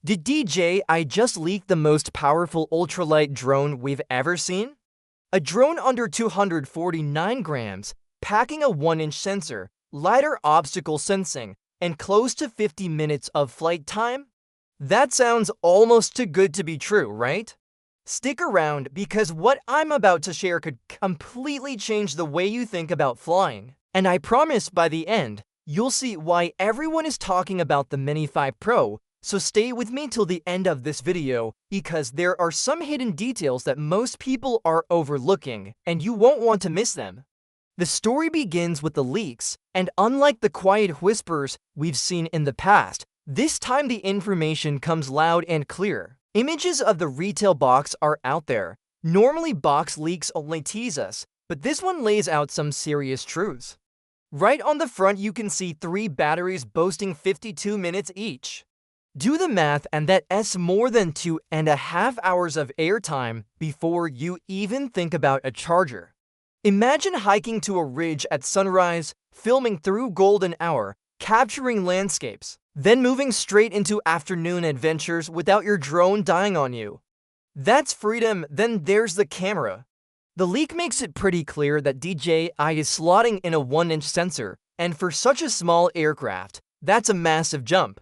Did DJI just leak the most powerful ultralight drone we've ever seen? A drone under 249 grams, packing a 1-inch sensor, lighter obstacle sensing, and close to 50 minutes of flight time? That sounds almost too good to be true, right? Stick around because what I'm about to share could completely change the way you think about flying. And I promise by the end, you'll see why everyone is talking about the Mini 5 Pro. So stay with me till the end of this video because there are some hidden details that most people are overlooking and you won't want to miss them. The story begins with the leaks, and unlike the quiet whispers we've seen in the past, this time the information comes loud and clear. Images of the retail box are out there. Normally box leaks only tease us, but this one lays out some serious truths. Right on the front you can see 3 batteries boasting 52 minutes each. Do the math and that's more than 2.5 hours of airtime before you even think about a charger. Imagine hiking to a ridge at sunrise, filming through golden hour, capturing landscapes, then moving straight into afternoon adventures without your drone dying on you. That's freedom. Then there's the camera. The leak makes it pretty clear that DJI is slotting in a 1-inch sensor, and for such a small aircraft, that's a massive jump.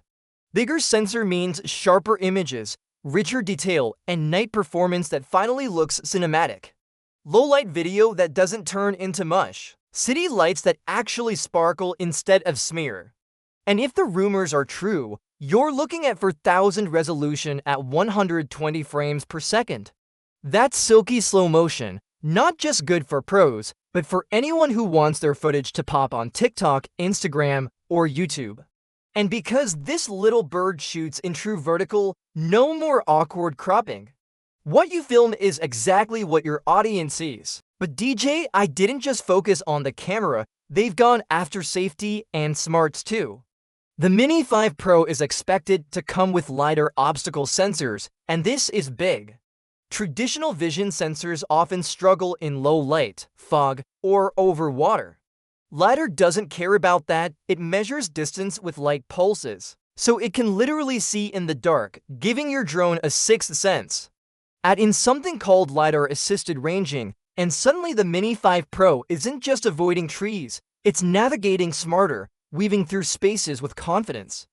Bigger sensor means sharper images, richer detail, and night performance that finally looks cinematic. Low-light video that doesn't turn into mush. City lights that actually sparkle instead of smear. And if the rumors are true, you're looking at 4000 resolution at 120 frames per second. That's silky slow motion, not just good for pros, but for anyone who wants their footage to pop on TikTok, Instagram, or YouTube. And because this little bird shoots in true vertical, no more awkward cropping. What you film is exactly what your audience sees. But DJI didn't just focus on the camera, they've gone after safety and smarts too. The Mini 5 Pro is expected to come with lighter obstacle sensors, and this is big. Traditional vision sensors often struggle in low light, fog, or over water. LiDAR doesn't care about that. It measures distance with light pulses, so it can literally see in the dark, giving your drone a sixth sense. Add in something called LiDAR-assisted ranging, and suddenly the Mini 5 Pro isn't just avoiding trees, it's navigating smarter, weaving through spaces with confidence.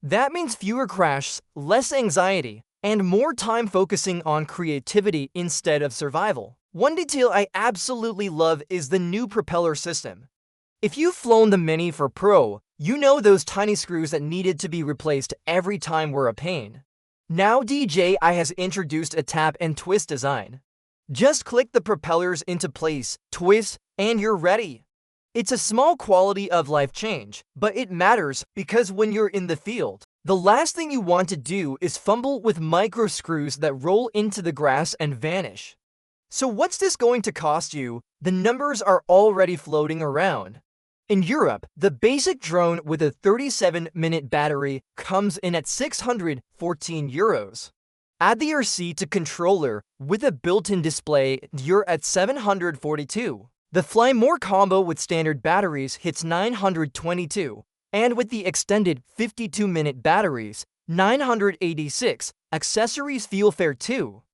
That means fewer crashes, less anxiety, and more time focusing on creativity instead of survival. One detail I absolutely love is the new propeller system. If you've flown the Mini 4 Pro, you know those tiny screws that needed to be replaced every time were a pain. Now DJI has introduced a tap and twist design. Just click the propellers into place, twist, and you're ready. It's a small quality of life change, but it matters because when you're in the field, the last thing you want to do is fumble with micro screws that roll into the grass and vanish. So what's this going to cost you? The numbers are already floating around. In Europe, the basic drone with a 37-minute battery comes in at €614. Add the RC to controller with a built-in display, you're at $742. The Fly More combo with standard batteries hits $922, and with the extended 52-minute batteries, $986. Accessories feel fair too.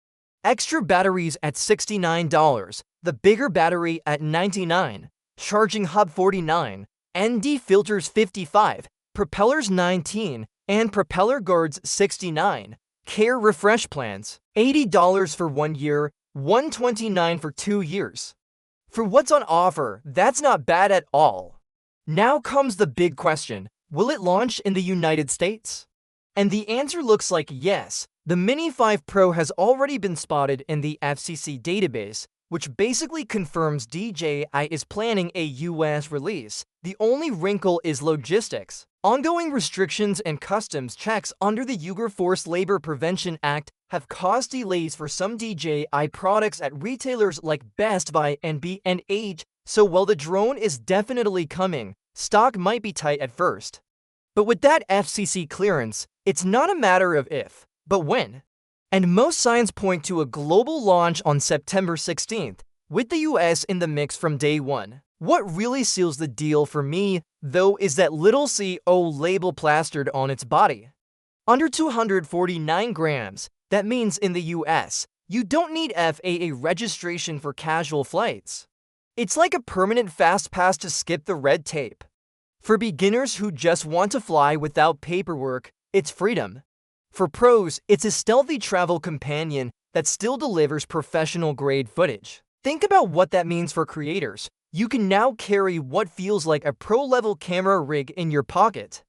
Extra batteries at $69, the bigger battery at $99. Charging hub $49, ND filters $55, propellers $19, and propeller guards $69. Care refresh plans, $80 for 1 year, $129 for 2 years. For what's on offer, that's not bad at all. Now comes the big question, will it launch in the United States? And the answer looks like yes. The Mini 5 Pro has already been spotted in the FCC database, which basically confirms DJI is planning a US release. The only wrinkle is logistics. Ongoing restrictions and customs checks under the Uyghur Forced Labor Prevention Act have caused delays for some DJI products at retailers like Best Buy and B&H, so while the drone is definitely coming, stock might be tight at first. But with that FCC clearance, it's not a matter of if, but when. And most signs point to a global launch on September 16th, with the US in the mix from day one. What really seals the deal for me, though, is that little CO label plastered on its body. Under 249 grams, that means in the US, you don't need FAA registration for casual flights. It's like a permanent fast pass to skip the red tape. For beginners who just want to fly without paperwork, it's freedom. For pros, it's a stealthy travel companion that still delivers professional-grade footage. Think about what that means for creators. You can now carry what feels like a pro-level camera rig in your pocket.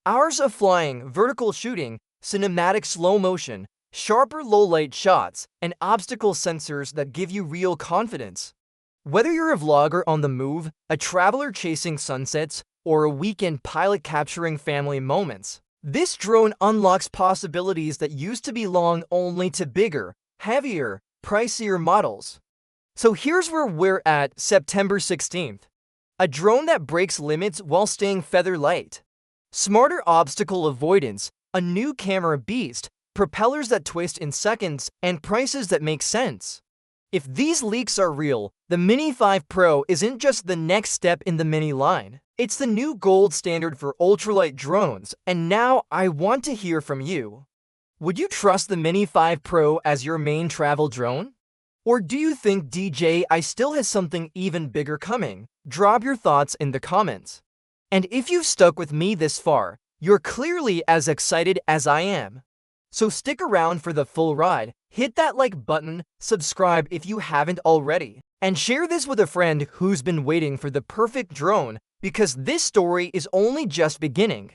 Hours of flying, vertical shooting, cinematic slow motion, sharper low-light shots, and obstacle sensors that give you real confidence. Whether you're a vlogger on the move, a traveler chasing sunsets, or a weekend pilot capturing family moments, this drone unlocks possibilities that used to belong only to bigger, heavier, pricier models. So here's where we're at September 16th. A drone that breaks limits while staying feather light. Smarter obstacle avoidance, a new camera beast, propellers that twist in seconds, and prices that make sense. If these leaks are real, the Mini 5 Pro isn't just the next step in the Mini line. It's the new gold standard for ultralight drones, and now I want to hear from you. Would you trust the Mini 5 Pro as your main travel drone? Or do you think DJI still has something even bigger coming? Drop your thoughts in the comments. And if you've stuck with me this far, you're clearly as excited as I am. So stick around for the full ride, hit that like button, subscribe if you haven't already, and share this with a friend who's been waiting for the perfect drone, because this story is only just beginning.